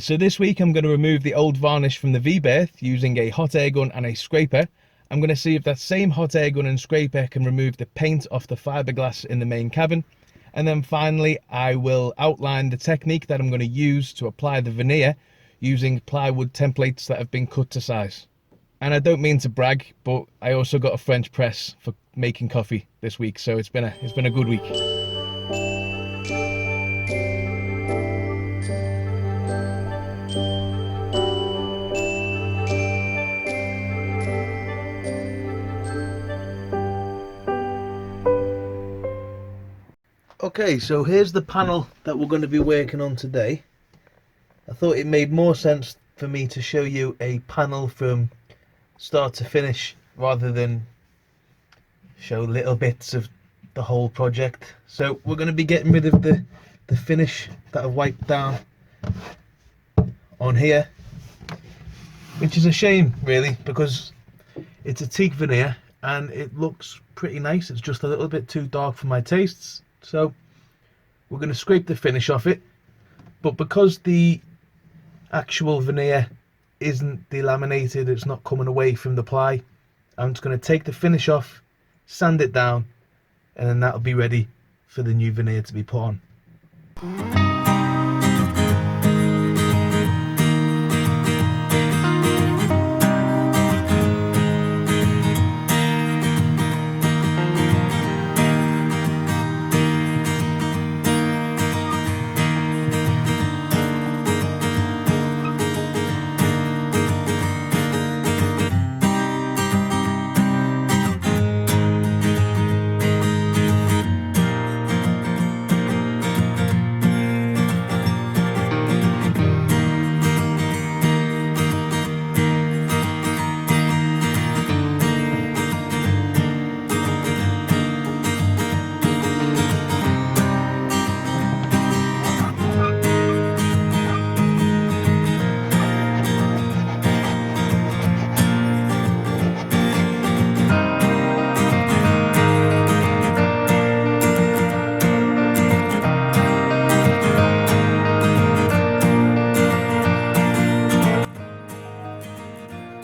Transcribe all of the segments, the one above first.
So this week I'm going to remove the old varnish from the V-berth using a hot air gun and a scraper. I'm going to see if that same hot air gun and scraper can remove the paint off the fiberglass in the main cabin. And then finally I will outline the technique that I'm going to use to apply the veneer using plywood templates that have been cut to size. And I don't mean to brag, but I also got a French press for making coffee this week, so it's been a good week. Okay, so here's the panel that we're going to be working on today. I thought it made more sense for me to show you a panel from start to finish rather than show little bits of the whole project. So we're going to be getting rid of the finish that I've wiped down on here, which is a shame really, because it's a teak veneer and it looks pretty nice. It's just a little bit too dark for my tastes. So we're going to scrape the finish off it, but because the actual veneer isn't delaminated, it's not coming away from the ply, I'm just going to take the finish off, sand it down, and then that'll be ready for the new veneer to be put on.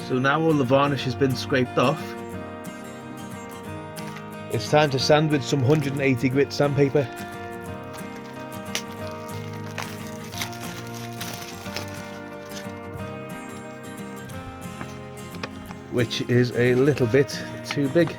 So now all the varnish has been scraped off, it's time to sand with some 180 grit sandpaper. Which is a little bit too big.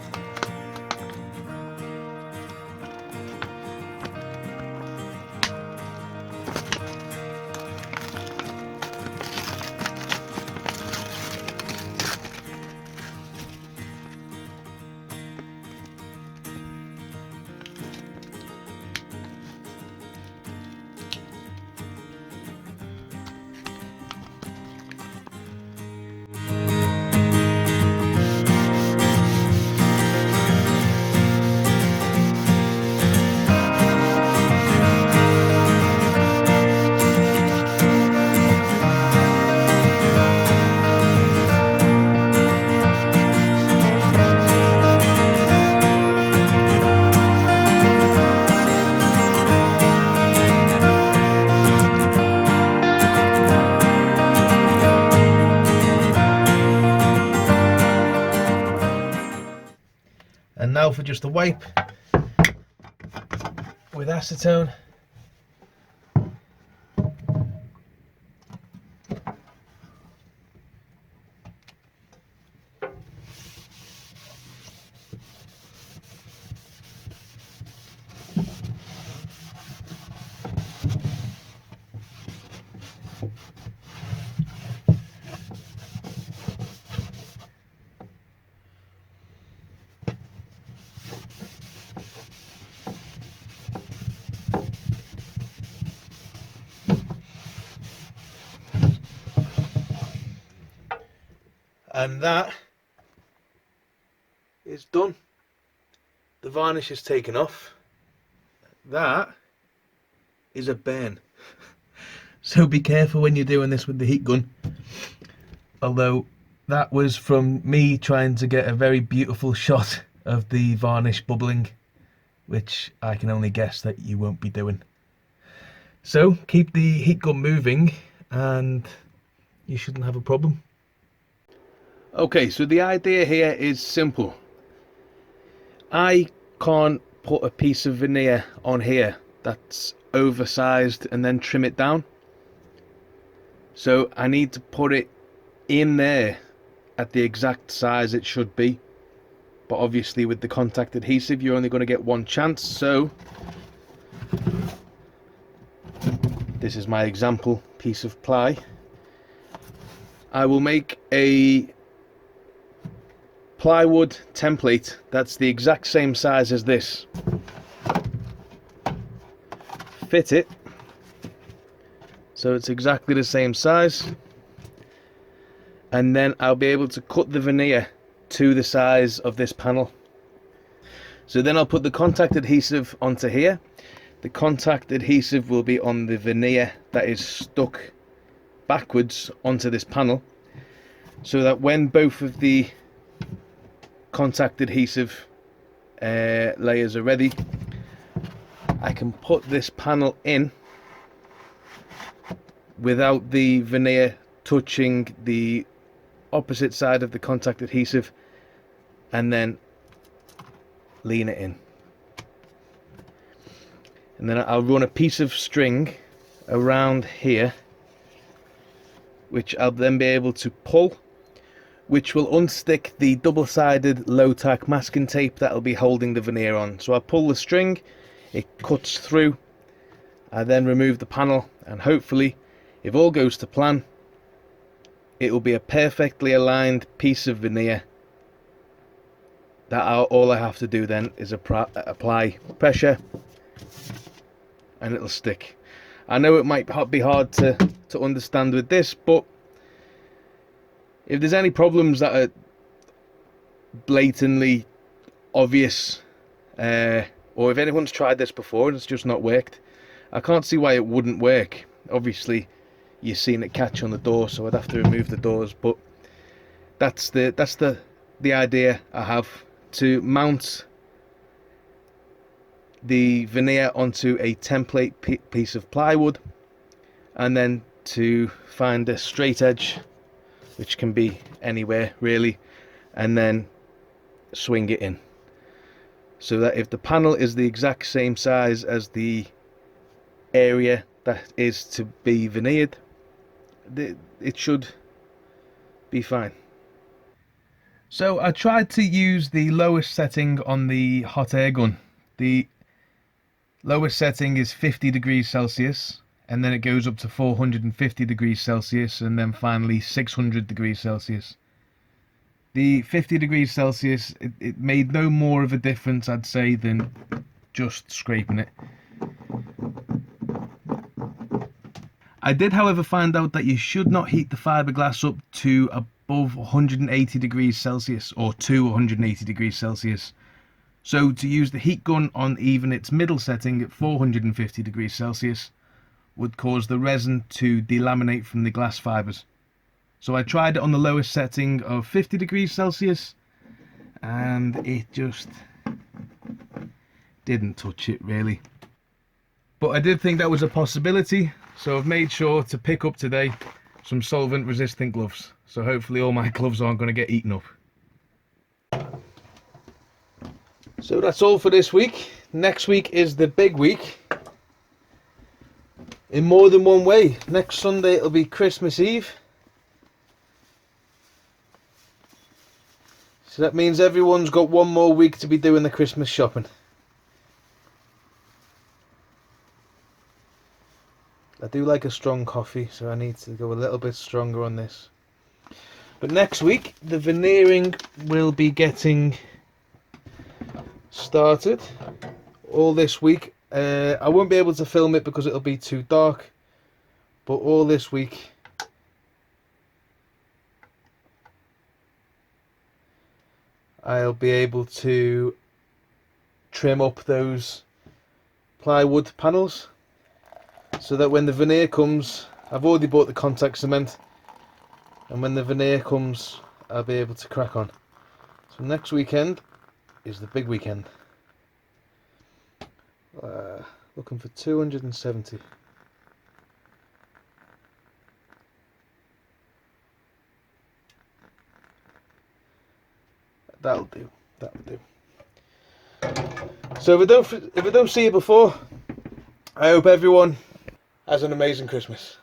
And now for just a wipe with acetone. And that is done. The varnish is taken off. That is a burn. So be careful when you're doing this with the heat gun. Although that was from me trying to get a very beautiful shot of the varnish bubbling, which I can only guess that you won't be doing. So keep the heat gun moving and you shouldn't have a problem. Okay, so the idea here is simple. I can't put a piece of veneer on here that's oversized and then trim it down. So I need to put it in there at the exact size it should be. But obviously with the contact adhesive, you're only going to get one chance. So this is my example piece of ply. I will make a plywood template that's the exact same size as this. Fit it so it's exactly the same size, and then I'll be able to cut the veneer to the size of this panel. So then I'll put the contact adhesive onto here. The contact adhesive will be on the veneer that is stuck backwards onto this panel, so that when both of the contact adhesive layers are ready, I can put this panel in without the veneer touching the opposite side of the contact adhesive, and then lean it in. And then I'll run a piece of string around here, which I'll then be able to pull, which will unstick the double-sided low-tack masking tape that will be holding the veneer on. So I pull the string, it cuts through, I then remove the panel, and hopefully, if all goes to plan, it will be a perfectly aligned piece of veneer that all I have to do then is apply pressure and it'll stick. I know it might be hard to understand with this, but if there's any problems that are blatantly obvious, or if anyone's tried this before and it's just not worked, I can't see why it wouldn't work. Obviously you've seen it catch on the door, so I'd have to remove the doors, but that's the idea I have, to mount the veneer onto a template piece of plywood, and then to find a straight edge, which can be anywhere really, and then swing it in, so that if the panel is the exact same size as the area that is to be veneered, it should be fine. So I tried to use the lowest setting on the hot air gun. The lowest setting is 50 degrees Celsius, and then it goes up to 450 degrees Celsius, and then finally 600 degrees Celsius. The 50 degrees Celsius, it made no more of a difference, I'd say, than just scraping it. I did, however, find out that you should not heat the fiberglass up to above 180 degrees Celsius, or to 180 degrees Celsius. So to use the heat gun on even its middle setting at 450 degrees Celsius would cause the resin to delaminate from the glass fibers. So I tried it on the lowest setting of 50 degrees Celsius, and it just didn't touch it really. But I did think that was a possibility, so I've made sure to pick up today some solvent resistant gloves. So hopefully all my gloves aren't going to get eaten up. So that's all for this week. Next week is the big week, in more than one way. Next Sunday it'll be Christmas Eve. So that means everyone's got one more week to be doing the Christmas shopping. I do like a strong coffee, so I need to go a little bit stronger on this. But next week, the veneering will be getting started. All this week. I won't be able to film it because it'll be too dark. But all this week, I'll be able to trim up those plywood panels, so that when the veneer comes, I've already bought the contact cement, and when the veneer comes, I'll be able to crack on. So next weekend is the big weekend. Looking for 270. That'll do. That'll do. So if I don't see you before, I hope everyone has an amazing Christmas.